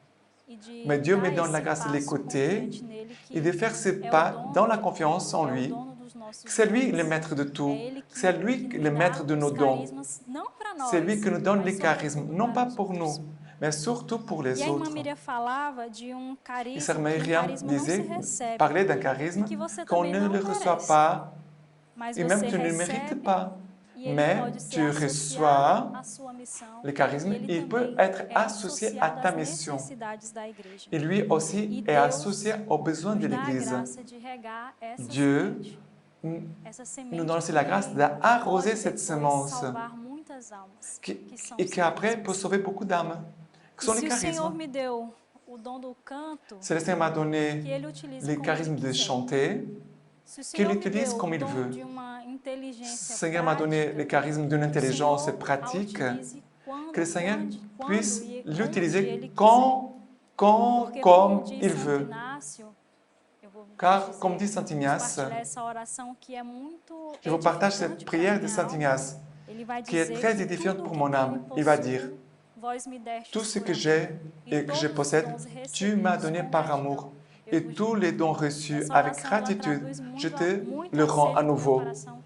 e de Mais Dieu me dar donne la esse grâce de passo l'écouter confiante nele, et que de faire ce é o pas dono dans la de confiance tudo, en é o lui. dono dos nossos C'est lui le dons. maître de tout. É ele C'est que lui nos le maître dá de nos os dons. carismas, não para nós, C'est lui qui nous donne mas les charismes, sobretudo non para pas os pour outros. nous, mais surtout pour E les a irmã autres. Miriam falava de Et carisma, Sœur que Myriam carisma não se disait, recebe, parlait d'un e charisme que você qu'on também ne não le reçoit merece, pas, mas et même você tu ne le mérites recebe pas. e ele Mais pode ser tu associado reçois à sua missão le e charisme, ele il peut também être é associé à associado ta às mission. necessidades da igreja. Et lui aussi E est Deus associé aux besoins de nos dá a l'Église. graça de regar essa Dieu semente. Essa nous semente donne aussi la grâce que d'arroser pode cette depois semence salvar muitas almas, que são et os qui après peut carismas. sauver beaucoup d'âmes, que E sont se les o Senhor charismes. me deu o dom do canto, Célestin m'a que donné ele utilize les como ele charismes de quiser. chanter, Se o qu'il Senhor me utilise deu comme o il dom veut. de uma inteligência Seigneur m'a donné les prática, charismes d'une que o intelligence Senhor a pratique, utilize que le quando, Seigneur quando puisse e onde l'utiliser Ele quiser. quand, Porque comme como diz il Santo veut. Inácio, eu vou Car, dizer, comme dit Saint Ignace, compartilhar essa oração que é muito je vous partage edificante cette para prière de minha Saint alma. Ignace, Ele vai qui est dizer très que édifiante tudo pour que mon âme. tenho Il va possuo, dire, vós me destes tout ce por que amor. j'ai E et que je todos os possède, dons tu m'as recebidos donné com par gratidão. amour. Eu Et vos tous digo, les dons reçus essa avec oração ela gratitude, traduz je muito, te muito le rends à acerto do meu nouveau. coração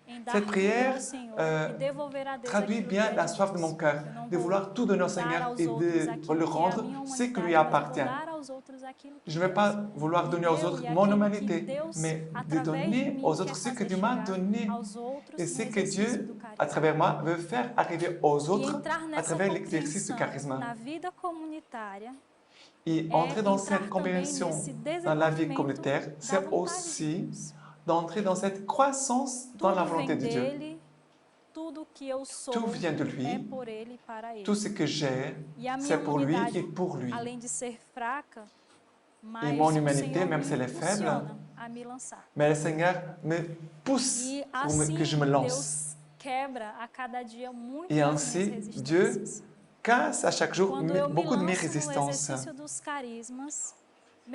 em dar Cette tudo prière ao Senhor e devolver a Deus traduit aquilo que bien é la de soif de Deus. mon cœur, Eu não de vou vouloir tout donner au dar Seigneur aos et outros de aquilo le que é a rendre minha ce qui lui humanidade, mas eu vou appartient. dar aos outros aquilo que Je ne vais Deus pas vouloir me donner aux deu autres e mon aquilo que humanité, Deus, mais de através de donner mim, aux quer autres ce que fazer Dieu m'a chegar donné aos outros et no ce que exercício Dieu, do à carisma. travers moi, veut faire arriver aux E autres entrar à nessa travers l'exercice du compreensão charisme. na vida comunitária Et é entrer dans entrar cette também compréhension nesse dans la vie desenvolvimento communautaire, da c'est vontade de aussi Deus. d'entrer dans cette croissance dans la Tudo volonté vem de Dieu. dele, tudo que eu sou Tout vient de é lui, por ele e para ele. tout ce que j'ai, E a minha c'est pour lui humanidade, et pour lui. além de ser fraca, mas Et mon o humanité, Senhor même me si elle est faible, impulsiona a me lançar. Mais le Seigneur me pousse E pour assim que je me lance. Deus quebra a cada dia muito Et das minhas ainsi, Dieu resistências. casse à chaque jour Quando eu me beaucoup de mes lanço no résistances. exercício dos carismas,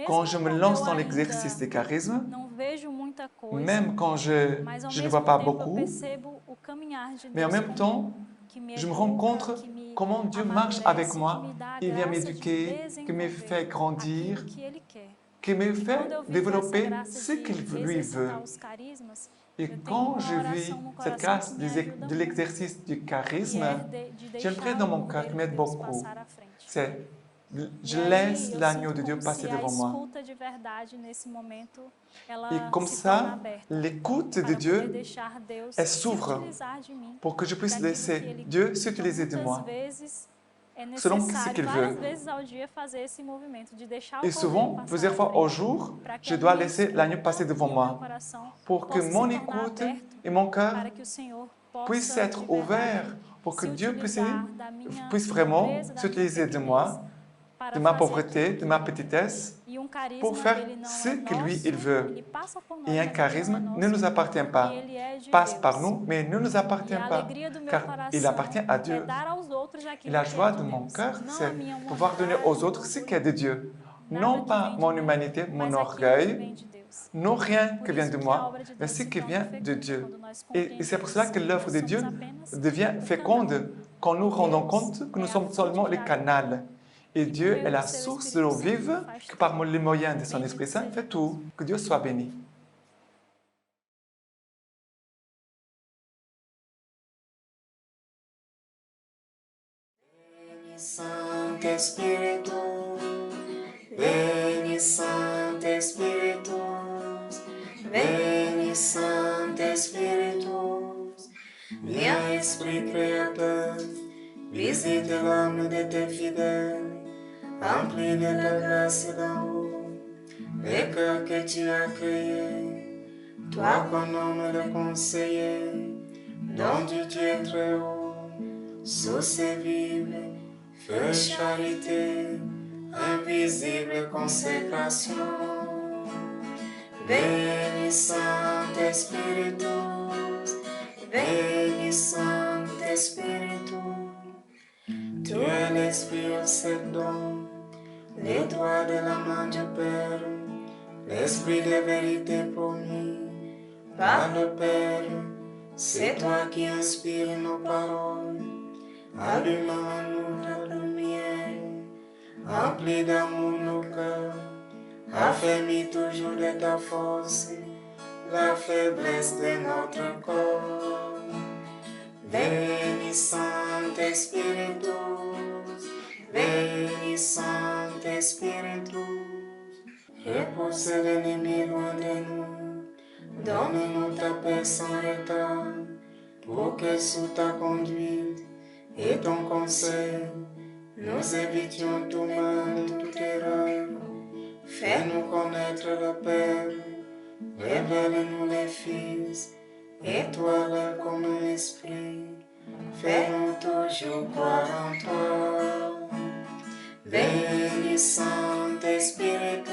Quand mesmo je me quando lance eu dans ainda l'exercice des charismes, não vejo muita coisa, même quand mas ao je ne mesmo vois pas tempo eu beaucoup, percebo o caminhar de mais en Deus même temps, que me je me educa, rends compte que me comment Dieu marche avec amadurece, moi. que me dá a Il vient graça de m'éduquer, qui me desenvolver fait grandir, aquilo que Ele quer. qui me Quando fait eu vivo essa développer graça ce de qu'il lui veut. exercitar os carismas, Et eu tenho quand uma je vis oração no cette coração grâce que me ajuda de l'exercice du que charisme, é de j'ai une deixar prière o dans mon cœur Cordeiro qui de m'aide Deus beaucoup. passar à frente. C'est je laisse l'agneau de Dieu passer devant moi. Et comme ça, l'écoute de Dieu, elle s'ouvre pour que je puisse laisser Dieu s'utiliser de moi, selon ce qu'il veut. Et souvent, plusieurs fois au jour, je dois laisser l'agneau passer devant moi pour que mon écoute et mon cœur puissent être ouverts, pour que Dieu puisse vraiment s'utiliser de moi, de ma pauvreté, de ma petitesse, pour faire ce que lui, il veut. Et un charisme ne nous appartient pas, passe par nous, mais ne nous appartient pas, car il appartient à Dieu. Et la joie de mon cœur, c'est pouvoir donner aux autres ce qui est de Dieu. Non pas mon humanité, mon orgueil, non rien que vient de moi, mais ce qui vient de Dieu. Et c'est pour cela que l'œuvre de Dieu devient féconde quand nous rendons compte que nous sommes seulement les canaux. Et Dieu est la source de l'eau vive que par les moyens de son Esprit Saint fait tout. Que Dieu soit béni. Santo Espíritu, ven Santo Espíritu, ven Santo Espíritu, viens Esprit Créateur, visite l'âme de tes fidèles, remplis de la grâce d'en haut, les cœurs que tu as créés, toi qu'on nomme le conseiller, don du Dieu très haut, source vive, feu charité, invisible consécration. Béni Saint Espíritu, béni Saint Espíritu. Tu es l'Esprit au sept dons, les doigts de la main du Père, l'Esprit de vérité promis par le Père. C'est toi qui inspires nos paroles, allumant en nous ta lumière, remplis d'amour nos cœurs, affermis toujours de ta force la faiblesse de notre corps. Béni Saint Espíritu, béni Saint Espíritu, repousse l'ennemi loin de nous, donne-nous ta paix sans retard, pour que sous ta conduite et ton conseil, nous évitions tout mal, toute erreur. Fais-nous connaître le Père, révèle-nous les Fils, étoile comme l'Esprit, fais-nous toujours croire en toi. Béni Saint Espíritu,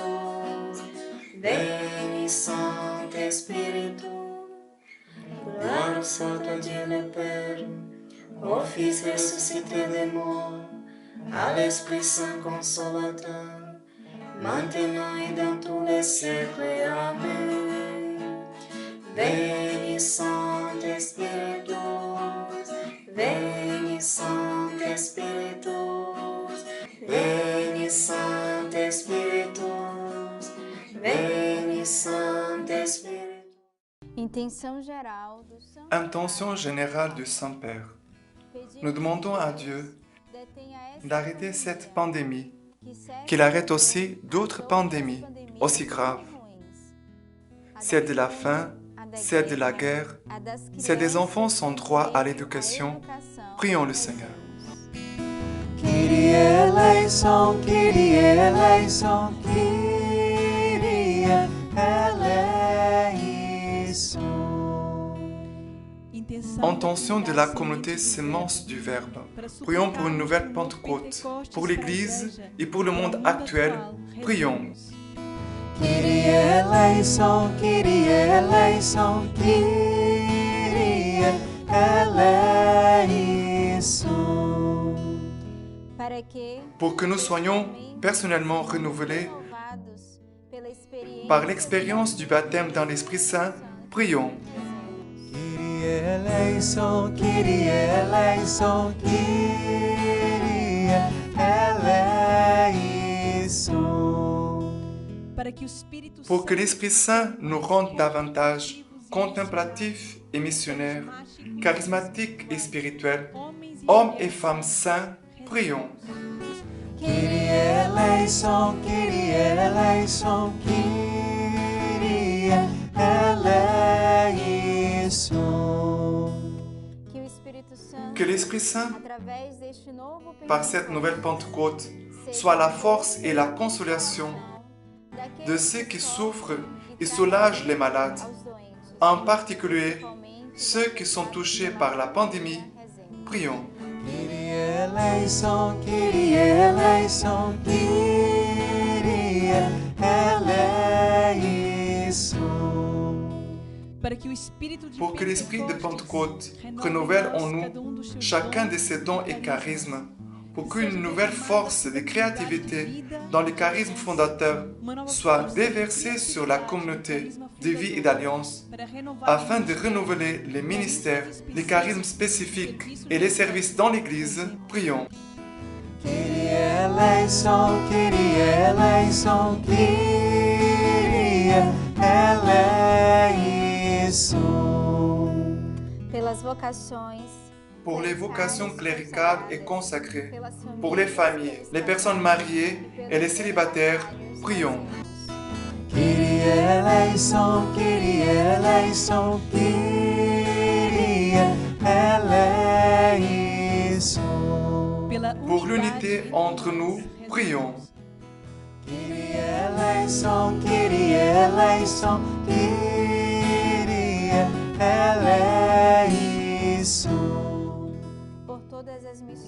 béni Saint Espíritu, gloire soit à Dieu le Père, au Fils ressuscité des morts, à l'Esprit Saint consolateur, maintenant et dans tous les siècles. Amen. Béni Saint Espíritu, béni Saint Espíritu, béni Saint Espíritu, béni Saint Espíritu. Intention générale du Saint-Père. Nous demandons à Dieu d'arrêter cette pandémie, qu'il arrête aussi d'autres pandémies aussi graves. C'est de la faim, c'est de la guerre, c'est des enfants sans droit à l'éducation. Prions le Seigneur. Kyrie eleison, Kyrie eleison, Kyrie eleison. Intention de la communauté Semence du Verbe. Prions pour une nouvelle Pentecôte, pour l'Église et pour le monde actuel. Prions. Kyrie eleison, Kyrie eleison, Kyrie eleison. Pour que nous soyons personnellement renouvelés par l'expérience du baptême dans l'Esprit Saint, prions. Kyrie eleison, Kyrie eleison, Kyrie eleison. Pour que l'Esprit Saint nous rende davantage contemplatifs et missionnaires, charismatiques et spirituels, hommes et femmes saints, prions. Kyrie eleison, Kyrie eleison, Kyrie eleison. Que l'Esprit Saint, par cette nouvelle Pentecôte, soit la force et la consolation de ceux qui souffrent et soulagent les malades, en particulier ceux qui sont touchés par la pandémie. Prions. Kyrie eleison, Kyrie eleison, Kyrie eleison. Pour que l'Esprit de Pentecôte renouvelle en nous chacun de ses dons et charismes, pour qu'une nouvelle force de créativité dans les charismes fondateurs soit déversée sur la communauté de vie et d'alliance, afin de renouveler les ministères, les charismes spécifiques et les services dans l'Église, prions. Kyrie eleison, Kyrie eleison, Kyrie eleison. Pour les vocations cléricales et consacrées, pour les familles, les personnes mariées et les célibataires, prions. Kyrie eleison, Kyrie eleison, Kyrie eleison. Pour l'unité entre nous, prions. Kyrie eleison, Kyrie eleison, Kyrie eleison.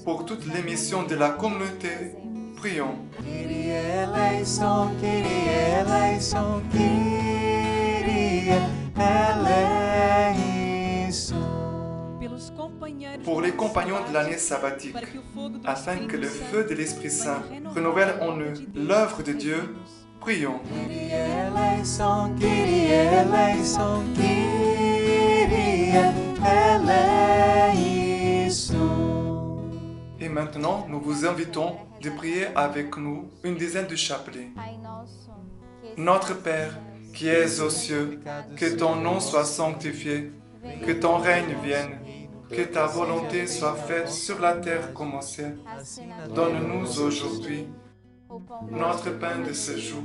Pour toutes les missions de la communauté, prions. Kyrie eleison, Kyrie eleison, Kyrie eleison. Pour les compagnons de l'année sabbatique, afin que le feu de l'Esprit Saint renouvelle en eux l'œuvre de Dieu, prions. Kyrie eleison, Kyrie eleison, Kyrie eleison. Et maintenant, nous vous invitons de prier avec nous une dizaine de chapelets. Notre Père, qui es aux cieux, que ton nom soit sanctifié, que ton règne vienne, que ta volonté soit faite sur la terre comme au ciel. Donne-nous aujourd'hui notre pain de ce jour.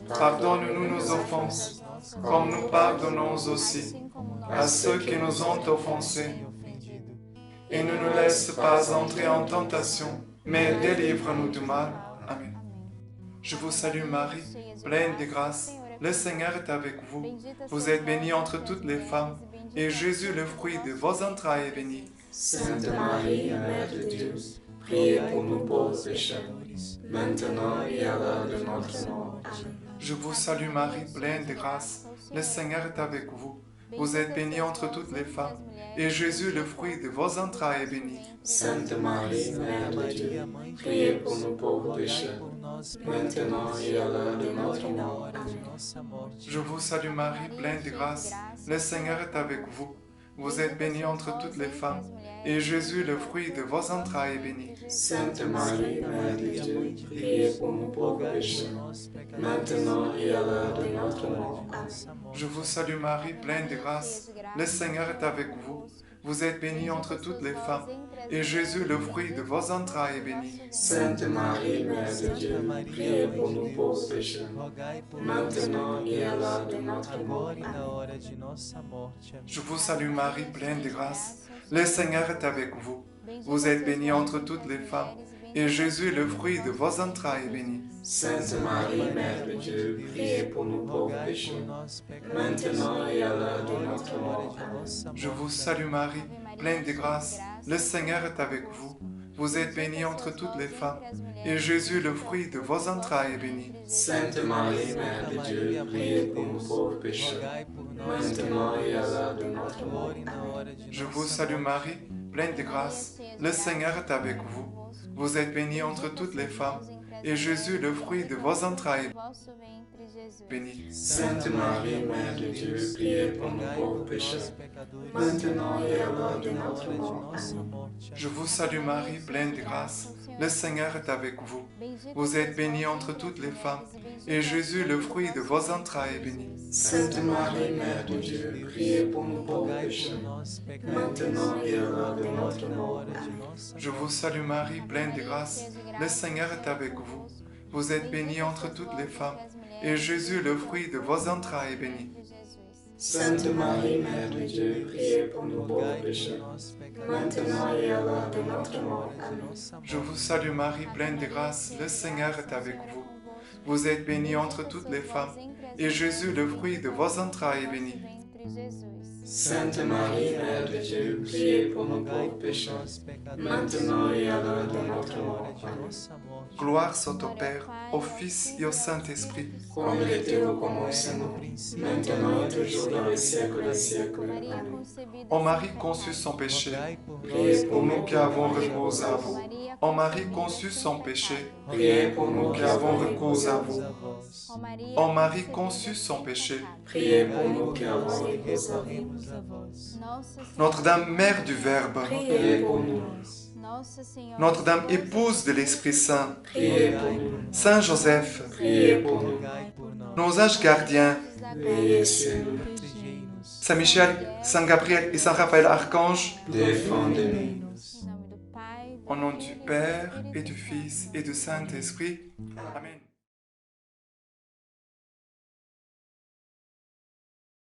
Pardonne-nous nos offenses, comme nous pardonnons aussi à ceux qui nous ont offensés. Et ne nous laisse pas entrer en tentation, mais délivre-nous du mal. Amen. Je vous salue Marie, pleine de grâce. Le Seigneur est avec vous. Vous êtes bénie entre toutes les femmes, et Jésus, le fruit de vos entrailles, est béni. Sainte Marie, Mère de Dieu, priez pour nous pauvres pécheurs, maintenant et à l'heure de notre mort. Amen. Je vous salue Marie, pleine de grâce. Le Seigneur est avec vous. Vous êtes bénie entre toutes les femmes, et Jésus, le fruit de vos entrailles, est béni. Sainte Marie, Mère de Dieu, priez pour nous pauvres pécheurs, maintenant et à l'heure de notre mort. Amen. Je vous salue Marie, pleine de grâce. Le Seigneur est avec vous. Vous êtes bénie entre toutes les femmes, et Jésus, le fruit de vos entrailles, est béni. Sainte Marie, Mère de Dieu, priez pour nous pauvres pécheurs, maintenant et à l'heure de notre mort. Amen. Je vous salue Marie, pleine de grâce. Le Seigneur est avec vous. Vous êtes bénie entre toutes les femmes, et Jésus, le fruit de vos entrailles, est béni. Sainte Marie, Mère de Dieu, priez pour nous pauvres pécheurs, maintenant et à l'heure de notre mort. Amen. Je vous salue Marie, pleine de grâce. Le Seigneur est avec vous. Vous êtes bénie entre toutes les femmes, et Jésus, le fruit de vos entrailles, est béni. Sainte Marie, Mère de Dieu, priez pour nous pauvres pécheurs, maintenant et à l'heure de notre mort. Amen. Je vous salue Marie, pleine de grâce. Le Seigneur est avec vous. Vous êtes bénie entre toutes les femmes, et Jésus, le fruit de vos entrailles, est béni. Sainte Marie, Mère de Dieu, priez pour nous pauvres pécheurs, maintenant et à l'heure de notre mort. Amen. Je vous salue Marie, pleine de grâce. Le Seigneur est avec vous. Vous êtes bénie entre toutes les femmes, et Jésus, le fruit de vos entrailles, est béni. Sainte Marie, Mère de Dieu, priez pour nous pauvres pécheurs, maintenant et à l'heure de notre mort. Amen. Je vous salue Marie, pleine de grâce. Le Seigneur est avec vous. Vous êtes bénie entre toutes les femmes, et Jésus, le fruit de vos entrailles, est béni. Sainte Marie, Mère de Dieu, priez pour nous pauvres pécheurs, maintenant et à l'heure de notre mort. Amen. Je vous salue Marie, pleine de grâce. Le Seigneur est avec vous. Vous êtes bénie entre toutes les femmes, et Jésus, le fruit de vos entrailles, est béni. Sainte Marie, Mère de Dieu, priez pour nous pauvres pécheurs, maintenant et à l'heure de notre mort. Amen. Je vous salue Marie, pleine de grâce, le Seigneur est avec vous. Vous êtes bénie entre toutes les femmes, et Jésus, le fruit de vos entrailles, est béni. Sainte Marie, Mère de Dieu, priez pour nous pauvres pécheurs, maintenant et à l'heure de notre mort. Amen. Gloire soit au Père, au Fils et au Saint-Esprit. Comme il était au commencement, maintenant et toujours dans les siècles des siècles. Amen. Ô Marie conçue sans péché, Priez pour nous qui avons recours à vous. Ô Marie conçue sans péché, Priez pour nous qui avons recours à vous. Ô Marie conçue sans péché, Priez pour nous qui avons recours à vous. Notre-Dame, Mère du Verbe, Priez pour nous. Notre-Dame, épouse de l'Esprit Saint, Priez pour nous. Saint Joseph, Priez pour nous. nos anges gardiens, Veillez sur nous. Saint Michel, Saint Gabriel et Saint Raphaël Archange, Défendez-nous. au nom du Père et du Fils et du Saint-Esprit. Amen.